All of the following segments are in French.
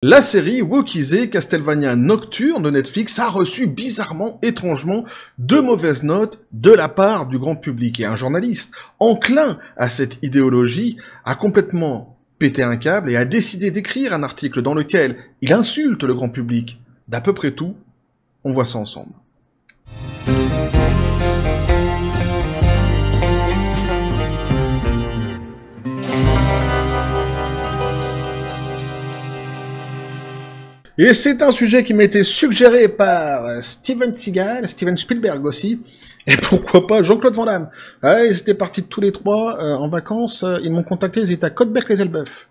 La série wokisée Castlevania Nocturne de Netflix a reçu bizarrement, étrangement, de mauvaises notes de la part du grand public. Et un journaliste enclin à cette idéologie a complètement pété un câble et a décidé d'écrire un article dans lequel il insulte le grand public d'à peu près tout. On voit ça ensemble. Et c'est un sujet qui m'a été suggéré par Steven Seagal, Steven Spielberg aussi, et pourquoi pas Jean-Claude Van Damme. Ouais, ils étaient partis tous les trois en vacances, ils m'ont contacté, ils étaient à Côte-Bec-les-Elbeuf.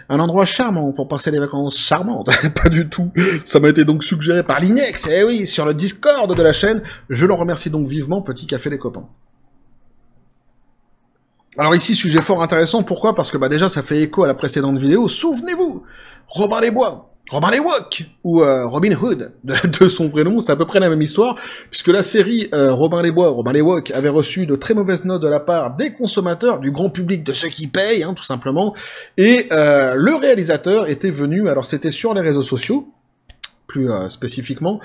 Un endroit charmant pour passer des vacances charmantes. Pas du tout. Ça m'a été donc suggéré par l'Inex, eh oui, sur le Discord de la chaîne. Je l'en remercie donc vivement, petit café les copains. Alors ici, sujet fort intéressant, pourquoi? Parce que déjà ça fait écho à la précédente vidéo, souvenez-vous, Robin les Bois, Robin les Wok, ou Robin Hood, de son vrai nom, c'est à peu près la même histoire, puisque la série Robin les Bois, Robin les Wok, avait reçu de très mauvaises notes de la part des consommateurs, du grand public, de ceux qui payent, tout simplement, et le réalisateur était venu, alors c'était sur les réseaux sociaux, plus spécifiquement,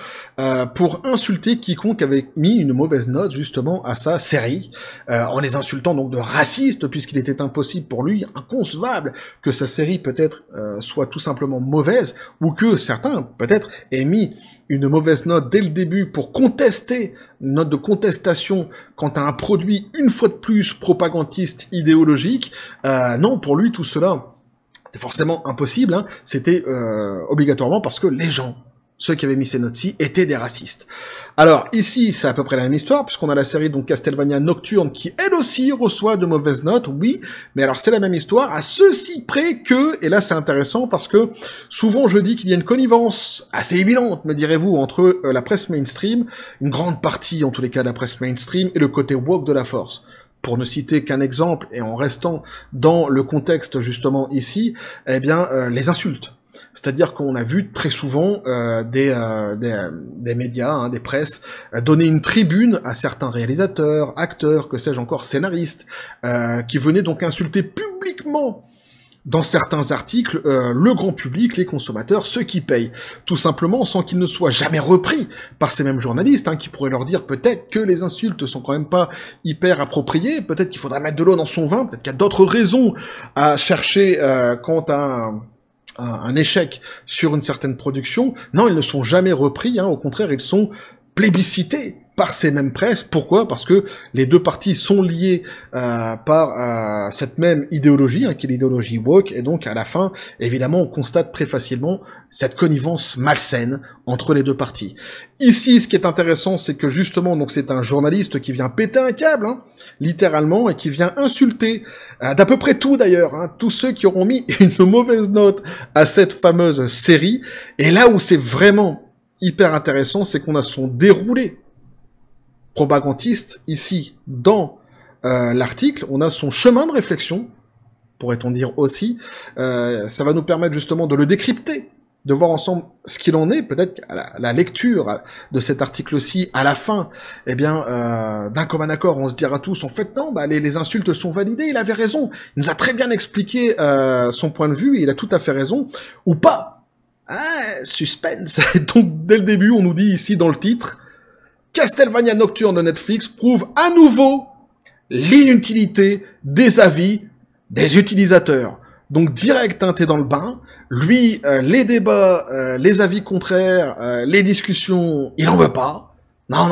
pour insulter quiconque avait mis une mauvaise note justement à sa série, en les insultant donc de racistes, puisqu'il était impossible pour lui, inconcevable, que sa série peut-être soit tout simplement mauvaise, ou que certains peut-être aient mis une mauvaise note dès le début pour contester, une note de contestation quant à un produit une fois de plus propagandiste, idéologique. Non, pour lui tout cela c'était forcément impossible, c'était obligatoirement parce que les gens, ceux qui avaient mis ces notes-ci, étaient des racistes. Alors, ici, c'est à peu près la même histoire, puisqu'on a la série donc Castlevania Nocturne, qui elle aussi reçoit de mauvaises notes, oui, mais alors c'est la même histoire, à ceci près que, et là c'est intéressant, parce que souvent je dis qu'il y a une connivence assez évidente, me direz-vous, entre la presse mainstream, une grande partie en tous les cas de la presse mainstream, et le côté woke de la force. Pour ne citer qu'un exemple, et en restant dans le contexte justement ici, eh bien, les insultes. C'est-à-dire qu'on a vu très souvent des médias, des presses, donner une tribune à certains réalisateurs, acteurs, que sais-je encore, scénaristes, qui venaient donc insulter publiquement dans certains articles, le grand public, les consommateurs, ceux qui payent, tout simplement sans qu'ils ne soient jamais repris par ces mêmes journalistes, qui pourraient leur dire peut-être que les insultes sont quand même pas hyper appropriées, peut-être qu'il faudrait mettre de l'eau dans son vin, peut-être qu'il y a d'autres raisons à chercher quant à un échec sur une certaine production. Non, ils ne sont jamais repris, au contraire, ils sont plébiscités par ces mêmes presses. Pourquoi? Parce que les deux parties sont liées par cette même idéologie, qui est l'idéologie woke, et donc à la fin, évidemment, on constate très facilement cette connivence malsaine entre les deux parties. Ici, ce qui est intéressant, c'est que justement, donc c'est un journaliste qui vient péter un câble, littéralement, et qui vient insulter d'à peu près tout d'ailleurs, tous ceux qui auront mis une mauvaise note à cette fameuse série. Et là où c'est vraiment hyper intéressant, c'est qu'on a son déroulé propagandiste ici dans l'article, on a son chemin de réflexion, pourrait-on dire aussi, ça va nous permettre justement de le décrypter, de voir ensemble ce qu'il en est, peut-être qu'à la lecture de cet article-ci, à la fin, eh bien, d'un commun accord, on se dira tous, en fait, non, les insultes sont validées, il avait raison, il nous a très bien expliqué son point de vue, et il a tout à fait raison, ou pas. Suspense. Donc, dès le début, on nous dit ici dans le titre, Castlevania Nocturne de Netflix prouve à nouveau l'inutilité des avis des utilisateurs. Donc direct, t'es dans le bain. Lui, les débats, les avis contraires, les discussions, il en veut pas. Non,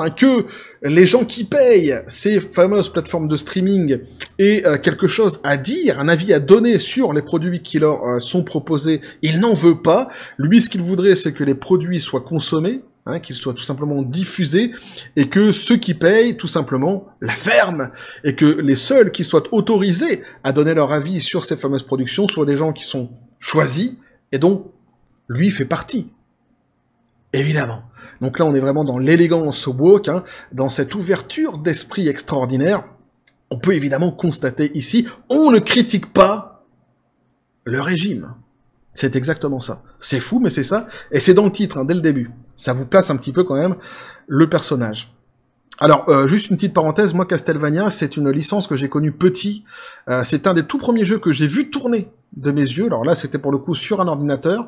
que les gens qui payent ces fameuses plateformes de streaming aient quelque chose à dire, un avis à donner sur les produits qui leur sont proposés, il n'en veut pas. Lui, ce qu'il voudrait, c'est que les produits soient consommés, qu'ils soient tout simplement diffusés, et que ceux qui payent, tout simplement, la ferment, et que les seuls qui soient autorisés à donner leur avis sur ces fameuses productions soient des gens qui sont choisis, et dont lui fait partie. Évidemment. Donc là, on est vraiment dans l'élégance woke, dans cette ouverture d'esprit extraordinaire. On peut évidemment constater ici, on ne critique pas le régime. C'est exactement ça. C'est fou, mais c'est ça. Et c'est dans le titre, dès le début. Ça vous place un petit peu quand même le personnage. Alors, juste une petite parenthèse, moi Castlevania, c'est une licence que j'ai connue petit. C'est un des tout premiers jeux que j'ai vu tourner de mes yeux. Alors là, c'était pour le coup sur un ordinateur,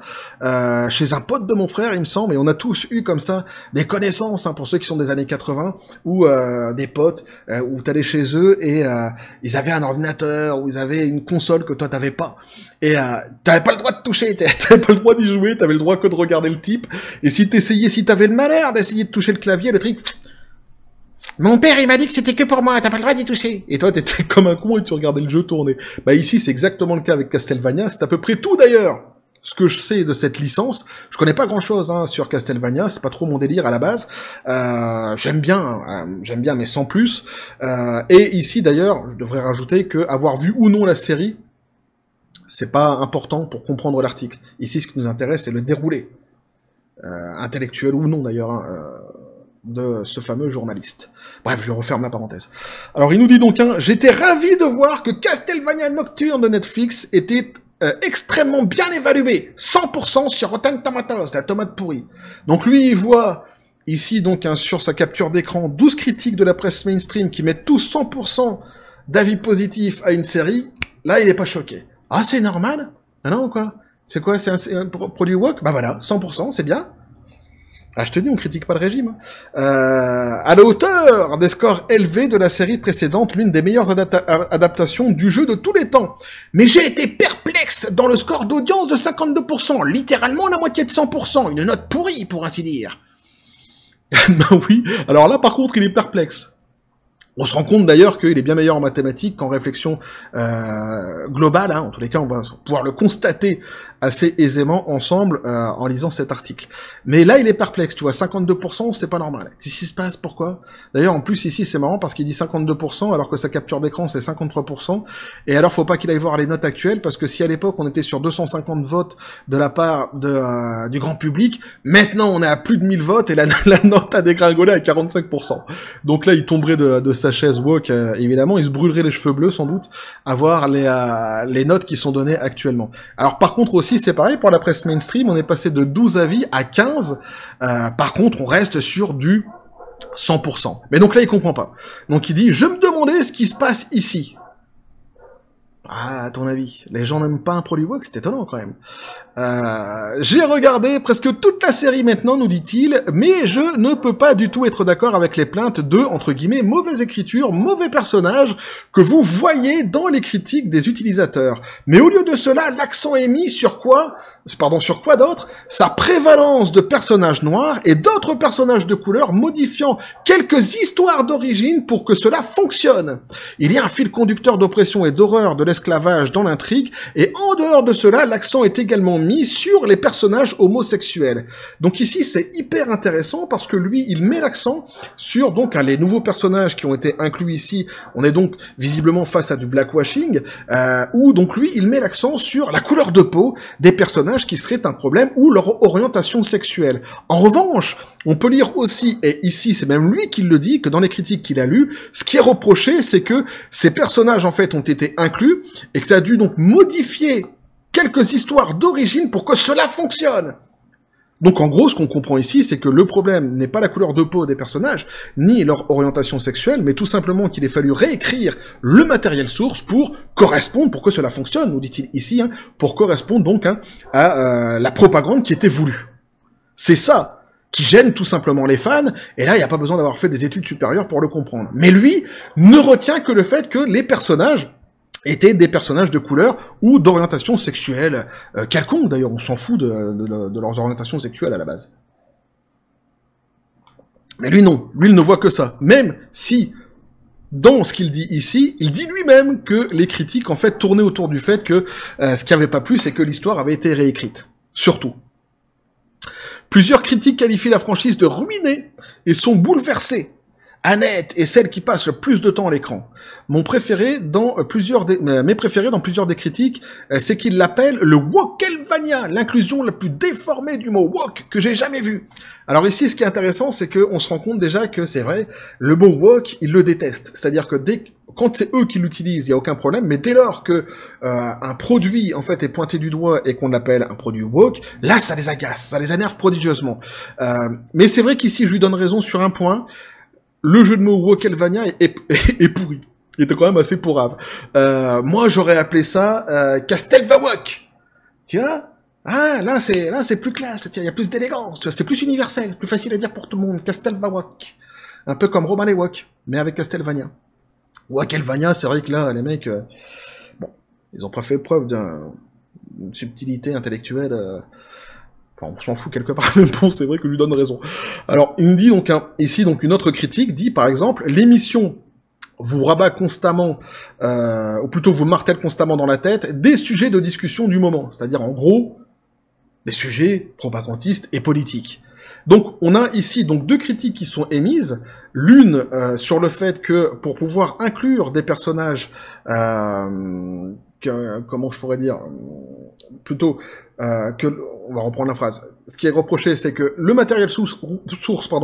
chez un pote de mon frère, il me semble, et on a tous eu comme ça des connaissances, hein, pour ceux qui sont des années 80, ou des potes, où t'allais chez eux et ils avaient un ordinateur, ou ils avaient une console que toi t'avais pas. Et t'avais pas le droit de toucher, t'avais pas le droit d'y jouer, t'avais le droit que de regarder le type. Et si t'avais le malheur d'essayer de toucher le clavier, le truc... Mon père, il m'a dit que c'était que pour moi, t'as pas le droit d'y toucher. Et toi, t'étais comme un con et tu regardais le jeu tourner. Bah ici, c'est exactement le cas avec Castlevania, c'est à peu près tout d'ailleurs. Ce que je sais de cette licence, je connais pas grand-chose hein, sur Castlevania, c'est pas trop mon délire à la base. J'aime bien, mais sans plus. Et ici d'ailleurs, je devrais rajouter que avoir vu ou non la série, c'est pas important pour comprendre l'article. Ici, ce qui nous intéresse, c'est le déroulé, intellectuel ou non d'ailleurs. Hein, de ce fameux journaliste. Bref, je referme la parenthèse. Alors, il nous dit donc, hein, j'étais ravi de voir que Castlevania Nocturne de Netflix était extrêmement bien évalué. 100% sur Rotten Tomatoes, la tomate pourrie. Donc lui, il voit ici, donc, hein, sur sa capture d'écran, 12 critiques de la presse mainstream qui mettent tous 100% d'avis positifs à une série. Là, il est pas choqué. Ah, c'est normal? Ah non, quoi? C'est quoi? C'est un produit woke? Bah voilà, 100%, c'est bien. Ah, je te dis, on critique pas le régime. À la hauteur des scores élevés de la série précédente, l'une des meilleures adaptations du jeu de tous les temps. Mais j'ai été perplexe dans le score d'audience de 52%, littéralement la moitié de 100%, une note pourrie, pour ainsi dire. Ben oui, alors là, par contre, il est perplexe. On se rend compte d'ailleurs qu'il est bien meilleur en mathématiques qu'en réflexion globale, hein. En tous les cas, on va pouvoir le constater assez aisément ensemble en lisant cet article. Mais là, il est perplexe, tu vois, 52%, c'est pas normal. Qu'est-ce qui se passe? Pourquoi? D'ailleurs, en plus, ici, c'est marrant parce qu'il dit 52%, alors que sa capture d'écran, c'est 53%. Et alors, faut pas qu'il aille voir les notes actuelles, parce que si à l'époque, on était sur 250 votes de la part du grand public, maintenant, on est à plus de 1000 votes, et la note a dégringolé à 45%. Donc là, il tomberait de sa chaise woke, évidemment, il se brûlerait les cheveux bleus, sans doute, à voir les notes qui sont données actuellement. Alors, par contre, aussi, c'est pareil, pour la presse mainstream, on est passé de 12 avis à 15. Par contre, on reste sur du 100%. Mais donc là, il comprend pas. Donc il dit, je me demandais ce qui se passe ici. Ah, à ton avis, les gens n'aiment pas un produit woke, c'est étonnant quand même. J'ai regardé presque toute la série maintenant, nous dit-il, mais je ne peux pas du tout être d'accord avec les plaintes de, entre guillemets, mauvaise écriture, mauvais personnage, que vous voyez dans les critiques des utilisateurs. Mais au lieu de cela, l'accent est mis sur quoi d'autre? Sa prévalence de personnages noirs et d'autres personnages de couleur, modifiant quelques histoires d'origine pour que cela fonctionne. Il y a un fil conducteur d'oppression et d'horreur de l'esclavage dans l'intrigue, et en dehors de cela, l'accent est également mis sur les personnages homosexuels. Donc ici, c'est hyper intéressant parce que lui, il met l'accent sur donc les nouveaux personnages qui ont été inclus ici. On est donc visiblement face à du blackwashing, où donc lui, il met l'accent sur la couleur de peau des personnages qui seraient un problème ou leur orientation sexuelle. En revanche, on peut lire aussi, et ici c'est même lui qui le dit, que dans les critiques qu'il a lues, ce qui est reproché, c'est que ces personnages en fait ont été inclus et que ça a dû donc modifier quelques histoires d'origine pour que cela fonctionne. Donc en gros, ce qu'on comprend ici, c'est que le problème n'est pas la couleur de peau des personnages, ni leur orientation sexuelle, mais tout simplement qu'il ait fallu réécrire le matériel source pour correspondre, pour que cela fonctionne, nous dit-il ici, hein, pour correspondre donc à la propagande qui était voulue. C'est ça qui gêne tout simplement les fans, et là, il n'y a pas besoin d'avoir fait des études supérieures pour le comprendre. Mais lui ne retient que le fait que les personnages étaient des personnages de couleur ou d'orientation sexuelle quelconque, d'ailleurs, on s'en fout de leurs orientations sexuelles à la base. Mais lui non, lui il ne voit que ça, même si, dans ce qu'il dit ici, il dit lui-même que les critiques en fait tournaient autour du fait que ce qui avait pas plu, c'est que l'histoire avait été réécrite, surtout. Plusieurs critiques qualifient la franchise de ruinée et sont bouleversées. Annette est celle qui passe le plus de temps à l'écran. Mes préférés dans plusieurs des critiques, c'est qu'ils l'appellent le Wokelvania, l'inclusion la plus déformée du mot woke que j'ai jamais vue. Alors ici, ce qui est intéressant, c'est qu'on se rend compte déjà que c'est vrai, le mot woke, ils le détestent. C'est-à-dire que quand c'est eux qui l'utilisent, il n'y a aucun problème, mais dès lors que un produit en fait est pointé du doigt et qu'on l'appelle un produit woke, là ça les agace, ça les énerve prodigieusement. Mais c'est vrai qu'ici, je lui donne raison sur un point. le jeu de mots Wokelvania est pourri. Il était quand même assez pourrave. Moi, j'aurais appelé ça Castelvawok. Tu vois? Ah, là, c'est plus classe. Il y a plus d'élégance. Tu vois, c'est plus universel, plus facile à dire pour tout le monde. Castelvawok. Un peu comme Roman et Wok, mais avec Castelvania. Wokelvania, c'est vrai que là, les mecs, bon, ils ont pas fait preuve d'une subtilité intellectuelle. Enfin, on s'en fout quelque part, mais bon, c'est vrai que lui donne raison. Alors, il me dit donc ici donc une autre critique dit par exemple l'émission vous rabat constamment, ou plutôt vous martèle constamment dans la tête des sujets de discussion du moment, c'est-à-dire en gros des sujets propagandistes et politiques. Donc on a ici donc deux critiques qui sont émises, l'une sur le fait que pour pouvoir inclure des personnages, comment je pourrais dire, plutôt on va reprendre la phrase. Ce qui est reproché, c'est que le matériel source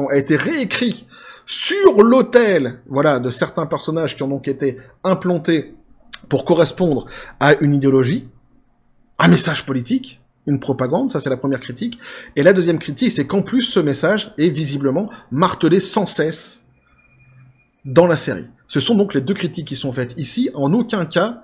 a été réécrit sur l'autel, voilà, de certains personnages qui ont donc été implantés pour correspondre à une idéologie, un message politique, une propagande, ça c'est la première critique. Et la deuxième critique, c'est qu'en plus ce message est visiblement martelé sans cesse dans la série. Ce sont donc les deux critiques qui sont faites ici. En aucun cas,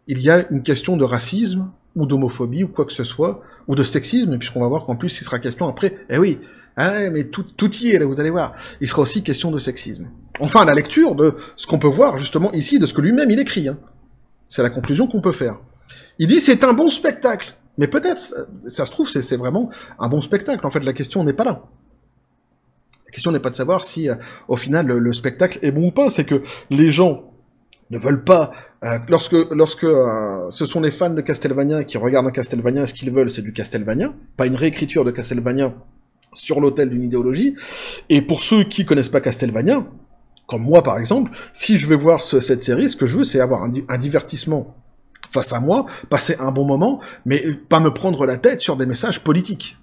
il y a une question de racisme, ou d'homophobie, ou quoi que ce soit, ou de sexisme, puisqu'on va voir qu'en plus il sera question après, eh oui, ah, mais tout y est, là, vous allez voir, il sera aussi question de sexisme. Enfin, la lecture de ce qu'on peut voir, justement, ici, de ce que lui-même il écrit, hein. C'est la conclusion qu'on peut faire. Il dit, c'est un bon spectacle, mais peut-être, ça se trouve, c'est vraiment un bon spectacle, en fait, la question n'est pas là. La question n'est pas de savoir si, au final, le spectacle est bon ou pas, c'est que les gens ne veulent pas, lorsque ce sont les fans de Castlevania qui regardent un Castlevania, ce qu'ils veulent c'est du Castlevania, pas une réécriture de Castlevania sur l'autel d'une idéologie, et pour ceux qui connaissent pas Castlevania, comme moi par exemple, si je vais voir cette série, ce que je veux c'est avoir un divertissement face à moi, passer un bon moment, mais pas me prendre la tête sur des messages politiques.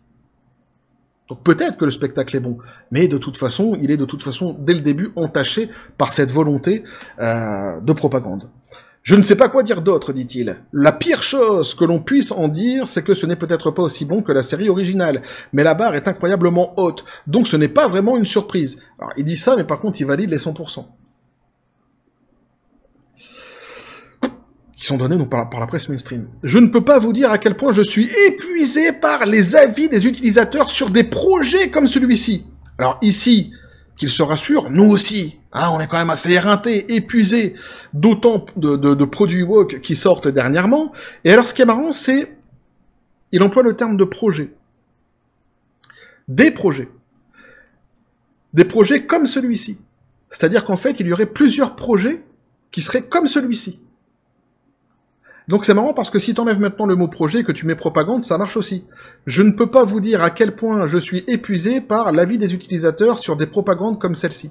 Donc peut-être que le spectacle est bon, mais de toute façon, il est de toute façon, dès le début, entaché par cette volonté de propagande. Je ne sais pas quoi dire d'autre, dit-il. La pire chose que l'on puisse en dire, c'est que ce n'est peut-être pas aussi bon que la série originale, mais la barre est incroyablement haute, donc ce n'est pas vraiment une surprise. Alors il dit ça, mais par contre il valide les 100%. Qui sont donnés donc par la presse mainstream. Je ne peux pas vous dire à quel point je suis épuisé par les avis des utilisateurs sur des projets comme celui-ci. Alors ici, qu'ils se rassurent, nous aussi, hein, on est quand même assez éreintés, épuisés, d'autant de produits woke qui sortent dernièrement. Et alors ce qui est marrant, c'est, il emploie le terme de projet. Des projets. Des projets comme celui-ci. C'est-à-dire qu'en fait, il y aurait plusieurs projets qui seraient comme celui-ci. Donc c'est marrant parce que si tu enlèves maintenant le mot projet et que tu mets propagande, ça marche aussi. Je ne peux pas vous dire à quel point je suis épuisé par l'avis des utilisateurs sur des propagandes comme celle-ci.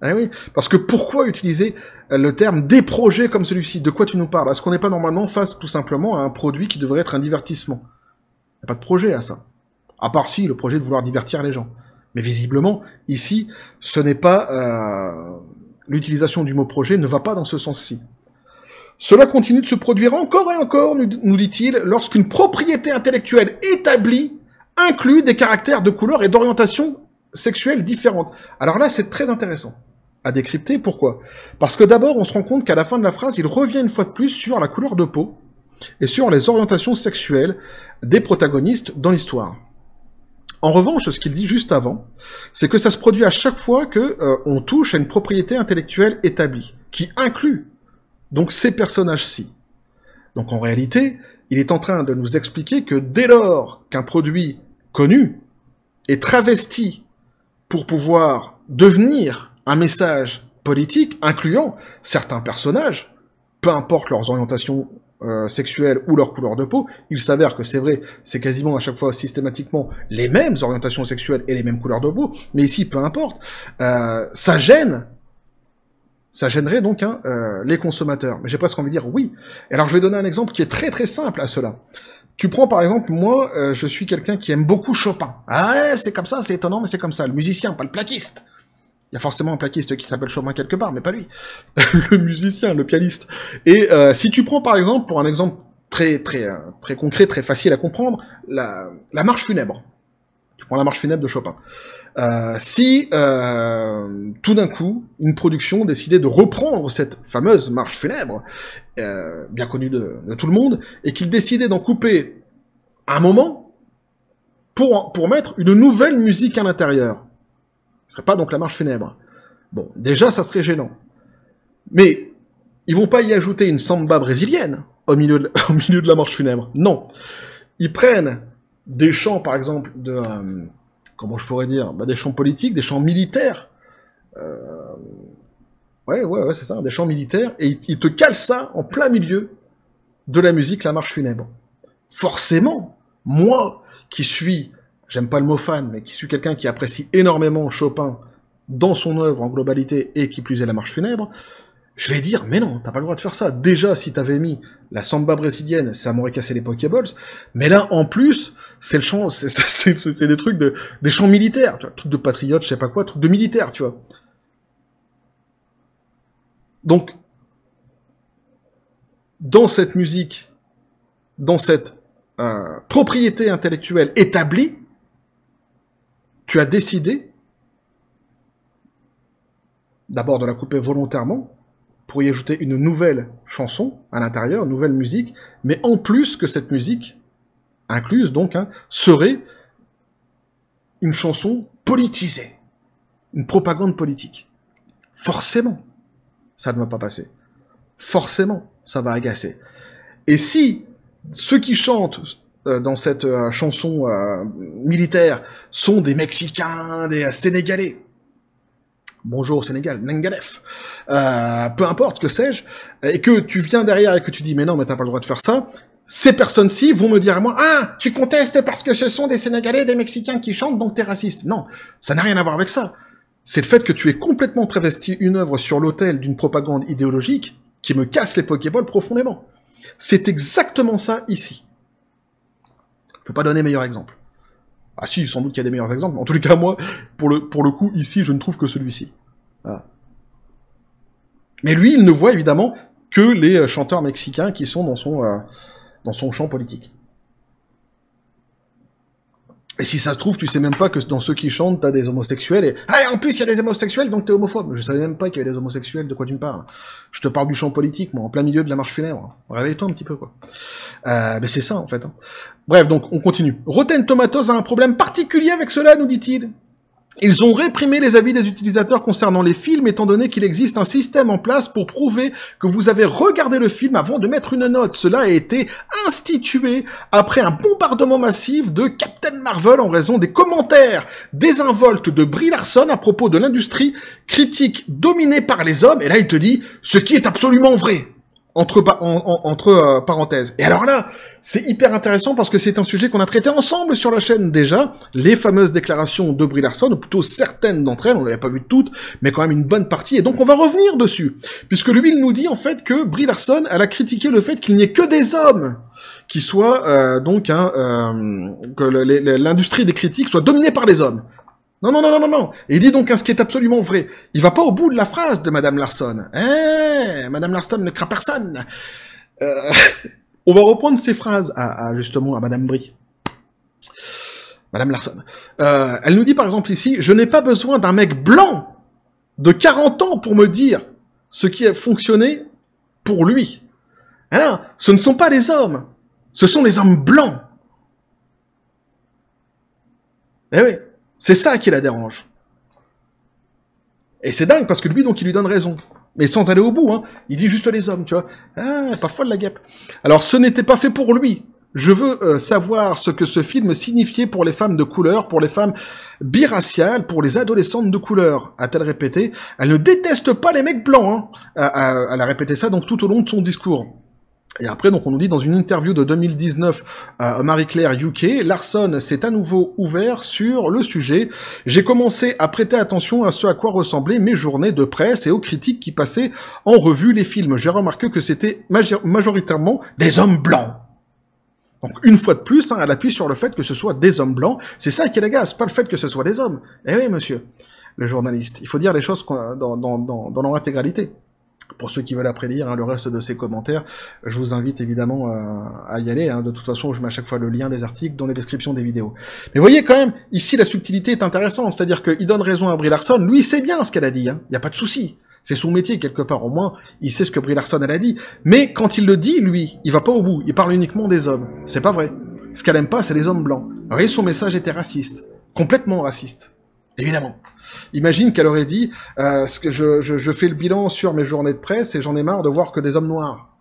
Ah oui, parce que pourquoi utiliser le terme des projets comme celui-ci? De quoi tu nous parles? Est-ce qu'on n'est pas normalement face tout simplement à un produit qui devrait être un divertissement? Il n'y a pas de projet à ça. À part si, le projet de vouloir divertir les gens. Mais visiblement, ici, ce n'est pas... l'utilisation du mot projet ne va pas dans ce sens-ci. Cela continue de se produire encore et encore, nous dit-il, lorsqu'une propriété intellectuelle établie inclut des caractères de couleur et d'orientation sexuelle différentes. Alors là, c'est très intéressant à décrypter. Pourquoi? Parce que d'abord, on se rend compte qu'à la fin de la phrase, il revient une fois de plus sur la couleur de peau et sur les orientations sexuelles des protagonistes dans l'histoire. En revanche, ce qu'il dit juste avant, c'est que ça se produit à chaque fois que on touche à une propriété intellectuelle établie, qui inclut donc ces personnages-ci. Donc en réalité, il est en train de nous expliquer que dès lors qu'un produit connu est travesti pour pouvoir devenir un message politique incluant certains personnages, peu importe leurs orientations sexuelles ou leur couleur de peau, il s'avère que c'est vrai, c'est quasiment à chaque fois systématiquement les mêmes orientations sexuelles et les mêmes couleurs de peau, mais ici, peu importe, ça gênerait donc les consommateurs. Mais j'ai presque envie de dire oui. Et alors je vais donner un exemple qui est très très simple à cela. Tu prends par exemple, moi, je suis quelqu'un qui aime beaucoup Chopin. Ah ouais, c'est comme ça, c'est étonnant, mais c'est comme ça. Le musicien, pas le plaquiste. Il y a forcément un plaquiste qui s'appelle Chopin quelque part, mais pas lui. Le musicien, le pianiste. Et si tu prends par exemple, pour un exemple très concret, très facile à comprendre, la marche funèbre. Tu prends la marche funèbre de Chopin. Si tout d'un coup, une production décidait de reprendre cette fameuse marche funèbre, bien connue de tout le monde, et qu'il décidait d'en couper un moment pour mettre une nouvelle musique à l'intérieur, ce serait pas donc la marche funèbre. Bon, déjà, ça serait gênant. Mais ils vont pas y ajouter une samba brésilienne au milieu de la marche funèbre. Non. Ils prennent des chants, par exemple, comment je pourrais dire, des chants politiques, des chants militaires. Ouais, c'est ça, des chants militaires, et ils te calent ça en plein milieu de la musique, la marche funèbre. Forcément, moi, qui suis, j'aime pas le mot fan, mais qui suis quelqu'un qui apprécie énormément Chopin dans son œuvre en globalité, et qui plus est la marche funèbre, je vais dire, mais non, t'as pas le droit de faire ça. Déjà, si t'avais mis la samba brésilienne, ça m'aurait cassé les Pokéballs, mais là, en plus, c'est le chant, c'est des trucs des chants militaires, tu vois, trucs de patriotes, je sais pas quoi, trucs de militaires, tu vois. Donc, dans cette musique, dans cette propriété intellectuelle établie, tu as décidé d'abord de la couper volontairement, pour y ajouter une nouvelle chanson à l'intérieur, une nouvelle musique, mais en plus que cette musique, incluse donc, serait une chanson politisée, une propagande politique. Forcément, ça ne va pas passer. Forcément, ça va agacer. Et si ceux qui chantent dans cette chanson militaire sont des Mexicains, des Sénégalais, bonjour Sénégal, Nengalef, peu importe, que sais-je, et que tu viens derrière et que tu dis mais non, mais t'as pas le droit de faire ça, ces personnes-ci vont me dire à moi, ah, tu contestes parce que ce sont des Sénégalais, des Mexicains qui chantent, donc t'es raciste. Non, ça n'a rien à voir avec ça. C'est le fait que tu aies complètement travesti une œuvre sur l'autel d'une propagande idéologique qui me casse les Pokéballs profondément. C'est exactement ça ici. Je peux pas donner meilleur exemple. Ah si, sans doute qu'il y a des meilleurs exemples, mais en tous les cas, moi, pour le coup, ici, je ne trouve que celui-ci. Voilà. Mais lui, il ne voit évidemment que les chanteurs mexicains qui sont dans son champ politique. Et si ça se trouve, tu sais même pas que dans ceux qui chantent, t'as des homosexuels, et en plus, il y a des homosexuels, donc t'es homophobe. Je savais même pas qu'il y avait des homosexuels, de quoi tu me parles. Je te parle du champ politique, moi, en plein milieu de la marche funèbre. Réveille-toi un petit peu, quoi. Mais c'est ça, en fait. Bref, donc, on continue. Rotten Tomatoes a un problème particulier avec cela, nous dit-il. Ils ont réprimé les avis des utilisateurs concernant les films, étant donné qu'il existe un système en place pour prouver que vous avez regardé le film avant de mettre une note. Cela a été institué après un bombardement massif de Captain Marvel en raison des commentaires désinvoltes de Brie Larson à propos de l'industrie critique dominée par les hommes. Et là, il te dit, ce qui est absolument vrai. Entre parenthèses. Et alors là, c'est hyper intéressant parce que c'est un sujet qu'on a traité ensemble sur la chaîne déjà, les fameuses déclarations de Brie Larson, ou plutôt certaines d'entre elles, on l'avait pas vu toutes, mais quand même une bonne partie, et donc on va revenir dessus, puisque lui, il nous dit en fait que Brie Larson, elle a critiqué le fait qu'il n'y ait que des hommes qui soient, que l'industrie des critiques soit dominée par les hommes. Non. Et il dit donc ce qui est absolument vrai. Il va pas au bout de la phrase de Madame Larson. Madame Larson ne craint personne. On va reprendre ces phrases justement à Madame Brie. Madame Larson. Elle nous dit par exemple ici, je n'ai pas besoin d'un mec blanc de 40 ans pour me dire ce qui a fonctionné pour lui. Alors, ce ne sont pas les hommes. Ce sont les hommes blancs. Eh oui. C'est ça qui la dérange. Et c'est dingue, parce que lui, donc, il lui donne raison. Mais sans aller au bout, Il dit juste les hommes, tu vois. Pas folle la guêpe. Alors, ce n'était pas fait pour lui. Je veux savoir ce que ce film signifiait pour les femmes de couleur, pour les femmes biraciales, pour les adolescentes de couleur, a-t-elle répété. Elle ne déteste pas les mecs blancs, Elle a répété ça, donc, tout au long de son discours. Et après, donc, on nous dit dans une interview de 2019 à Marie-Claire UK, Larson s'est à nouveau ouvert sur le sujet. J'ai commencé à prêter attention à ce à quoi ressemblaient mes journées de presse et aux critiques qui passaient en revue les films. J'ai remarqué que c'était majoritairement des hommes blancs. Donc, une fois de plus, elle appuie sur le fait que ce soit des hommes blancs. C'est ça qui l'agace, pas le fait que ce soit des hommes. Eh oui, monsieur, le journaliste. Il faut dire les choses dans leur intégralité. Pour ceux qui veulent après lire hein, le reste de ces commentaires, je vous invite évidemment à y aller. Hein. De toute façon, je mets à chaque fois le lien des articles dans les descriptions des vidéos. Mais vous voyez quand même, ici la subtilité est intéressante, c'est-à-dire qu'il donne raison à Brie Larson, lui il sait bien ce qu'elle a dit, hein. Il n'y a pas de souci. C'est son métier quelque part, au moins il sait ce que Brie Larson elle a dit. Mais quand il le dit, lui, il va pas au bout, il parle uniquement des hommes. C'est pas vrai. Ce qu'elle aime pas, c'est les hommes blancs. Vous voyez, son message était raciste. Complètement raciste. Évidemment. Imagine qu'elle aurait dit ce que je fais le bilan sur mes journées de presse et j'en ai marre de voir que des hommes noirs.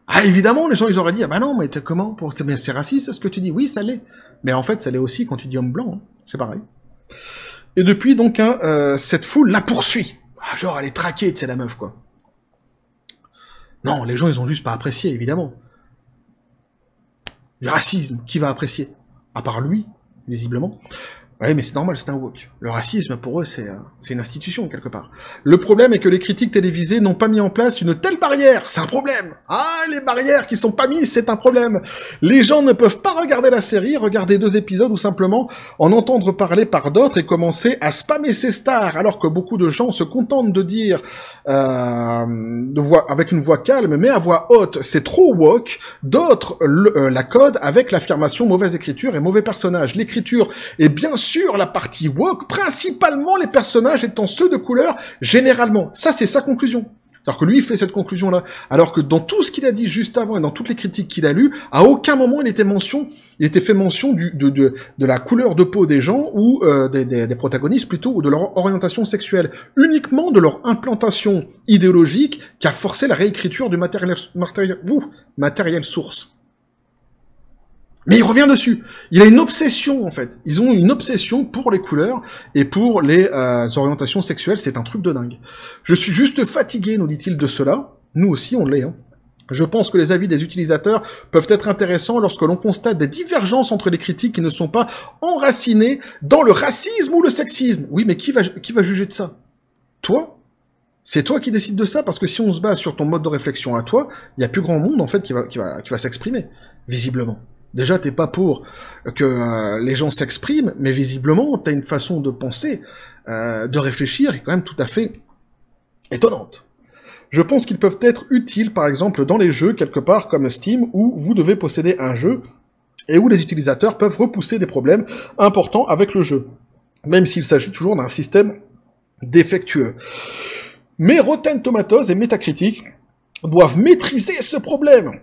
Ah évidemment, les gens ils auraient dit ah bah non mais comment mais c'est raciste ce que tu dis. Oui ça l'est. Mais en fait ça l'est aussi quand tu dis homme blanc. Hein. C'est pareil. Et depuis donc cette foule la poursuit. Ah, genre elle est traquée, c'est la meuf quoi. Non, les gens ils ont juste pas apprécié évidemment. Du racisme, qui va apprécier? À part lui, visiblement. Ouais, mais c'est normal, c'est un woke. Le racisme, pour eux, c'est une institution, quelque part. Le problème est que les critiques télévisées n'ont pas mis en place une telle barrière. C'est un problème. Ah, les barrières qui sont pas mises, c'est un problème. Les gens ne peuvent pas regarder la série, regarder 2 épisodes ou simplement en entendre parler par d'autres et commencer à spammer ces stars, alors que beaucoup de gens se contentent de dire avec une voix calme, mais à voix haute, c'est trop woke. D'autres la codent avec l'affirmation mauvaise écriture et mauvais personnage. L'écriture est bien sur la partie woke, principalement les personnages étant ceux de couleur, généralement. Ça, c'est sa conclusion. C'est-à-dire que lui, il fait cette conclusion-là. Alors que dans tout ce qu'il a dit juste avant et dans toutes les critiques qu'il a lues, à aucun moment il était fait mention de la couleur de peau des gens ou des protagonistes plutôt, ou de leur orientation sexuelle. Uniquement de leur implantation idéologique qui a forcé la réécriture du matériel source. Mais il revient dessus. Il a une obsession, en fait. Ils ont une obsession pour les couleurs et pour les orientations sexuelles. C'est un truc de dingue. Je suis juste fatigué, nous dit-il, de cela. Nous aussi, on l'est. Hein. Je pense que les avis des utilisateurs peuvent être intéressants lorsque l'on constate des divergences entre les critiques qui ne sont pas enracinées dans le racisme ou le sexisme. Oui, mais qui va juger de ça? Toi? C'est toi qui décides de ça, parce que si on se base sur ton mode de réflexion à toi, il n'y a plus grand monde, en fait, qui va s'exprimer, visiblement. Déjà, t'es pas pour que les gens s'expriment, mais visiblement, t'as une façon de penser, de réfléchir, qui est quand même tout à fait étonnante. Je pense qu'ils peuvent être utiles, par exemple, dans les jeux, quelque part comme Steam, où vous devez posséder un jeu, et où les utilisateurs peuvent repousser des problèmes importants avec le jeu, même s'il s'agit toujours d'un système défectueux. Mais Rotten Tomatoes et Metacritic doivent maîtriser ce problème.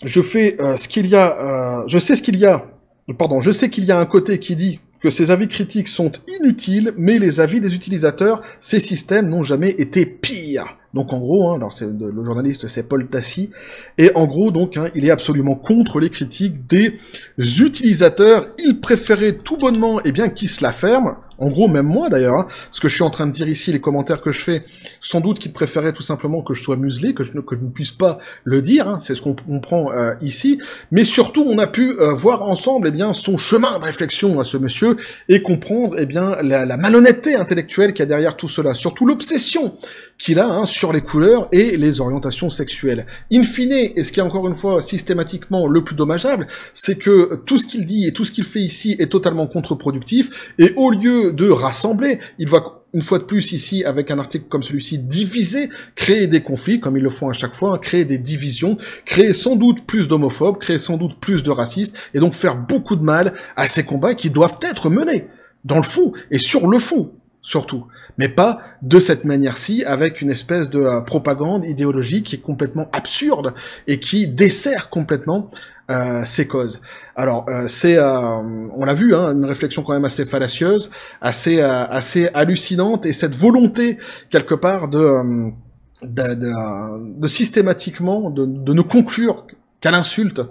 Je sais qu'il y a un côté qui dit que ces avis critiques sont inutiles, mais les avis des utilisateurs, ces systèmes n'ont jamais été pires. Donc en gros, hein, alors le journaliste c'est Paul Tassi, et en gros donc hein, il est absolument contre les critiques des utilisateurs. Il préférait tout bonnement qu'ils se la ferment. En gros, même moi d'ailleurs, hein, ce que je suis en train de dire ici, les commentaires que je fais, sans doute qu'il préférait tout simplement que je sois muselé, que je ne puisse pas le dire, hein, c'est ce qu'on comprend ici, mais surtout on a pu voir ensemble son chemin de réflexion à ce monsieur, et comprendre la malhonnêteté intellectuelle qu'il y a derrière tout cela, surtout l'obsession qu'il a sur les couleurs et les orientations sexuelles. In fine, et ce qui est encore une fois systématiquement le plus dommageable, c'est que tout ce qu'il dit et tout ce qu'il fait ici est totalement contre-productif, et au lieu de rassembler, il va une fois de plus ici, avec un article comme celui-ci, diviser, créer des conflits, comme ils le font à chaque fois, créer des divisions, créer sans doute plus d'homophobes, créer sans doute plus de racistes, et donc faire beaucoup de mal à ces combats qui doivent être menés, dans le fond, et sur le fond, surtout, mais pas de cette manière-ci, avec une espèce de propagande idéologique qui est complètement absurde, et qui dessert complètement ces causes. Alors, on l'a vu, hein, une réflexion quand même assez fallacieuse, assez hallucinante, et cette volonté, quelque part, de systématiquement, de ne conclure qu'à l'insulte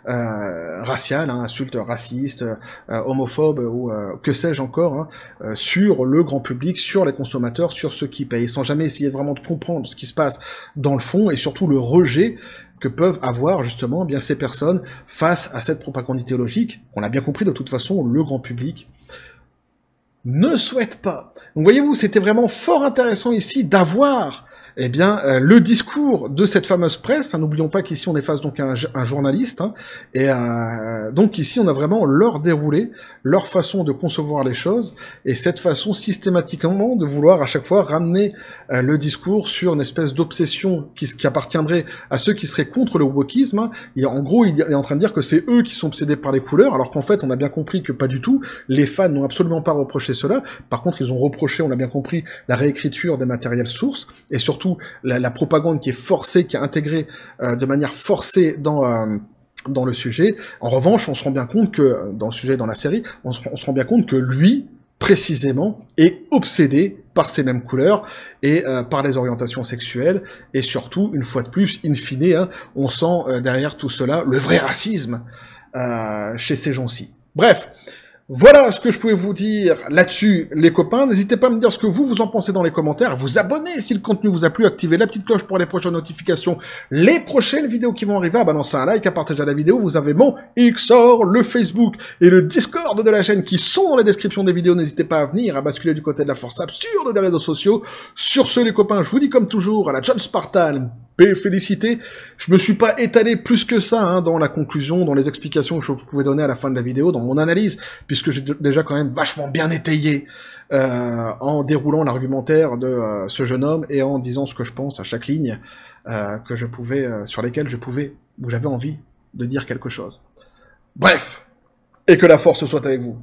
raciale, hein, insulte raciste, homophobe, ou que sais-je encore, hein, sur le grand public, sur les consommateurs, sur ceux qui payent, sans jamais essayer vraiment de comprendre ce qui se passe dans le fond, et surtout le rejet que peuvent avoir justement ces personnes face à cette propagande idéologique. On l'a bien compris, de toute façon, le grand public ne souhaite pas. Donc voyez-vous, c'était vraiment fort intéressant ici d'avoir eh bien, le discours de cette fameuse presse, hein, n'oublions pas qu'ici on est face donc à un journaliste, hein, et donc ici on a vraiment leur déroulé, leur façon de concevoir les choses, et cette façon systématiquement de vouloir à chaque fois ramener le discours sur une espèce d'obsession qui appartiendrait à ceux qui seraient contre le wokisme. Hein. En gros, il est en train de dire que c'est eux qui sont obsédés par les couleurs, alors qu'en fait on a bien compris que pas du tout, les fans n'ont absolument pas reproché cela, par contre ils ont reproché, on l'a bien compris, la réécriture des matériels sources, et surtout la propagande qui est forcée, qui est intégrée de manière forcée dans le sujet. En revanche, on se rend bien compte que, dans le sujet, dans la série, on se rend bien compte que lui, précisément, est obsédé par ces mêmes couleurs et par les orientations sexuelles, et surtout, une fois de plus, in fine, hein, on sent derrière tout cela le vrai racisme chez ces gens-ci. Bref, voilà ce que je pouvais vous dire là-dessus, les copains. N'hésitez pas à me dire ce que vous en pensez dans les commentaires, à vous abonner si le contenu vous a plu, activez la petite cloche pour les prochaines notifications, les prochaines vidéos qui vont arriver, à balancer un like, à partager la vidéo. Vous avez mon XOR, le Facebook et le Discord de la chaîne qui sont dans la description des vidéos. N'hésitez pas à venir, à basculer du côté de la force absurde des réseaux sociaux. Sur ce, les copains, je vous dis comme toujours, à la John Spartan, félicité. Je me suis pas étalé plus que ça hein, dans la conclusion, dans les explications que je pouvais donner à la fin de la vidéo, dans mon analyse, puisque j'ai déjà quand même vachement bien étayé en déroulant l'argumentaire de ce jeune homme et en disant ce que je pense à chaque ligne que je pouvais, sur lesquelles où j'avais envie de dire quelque chose. Bref, et que la force soit avec vous.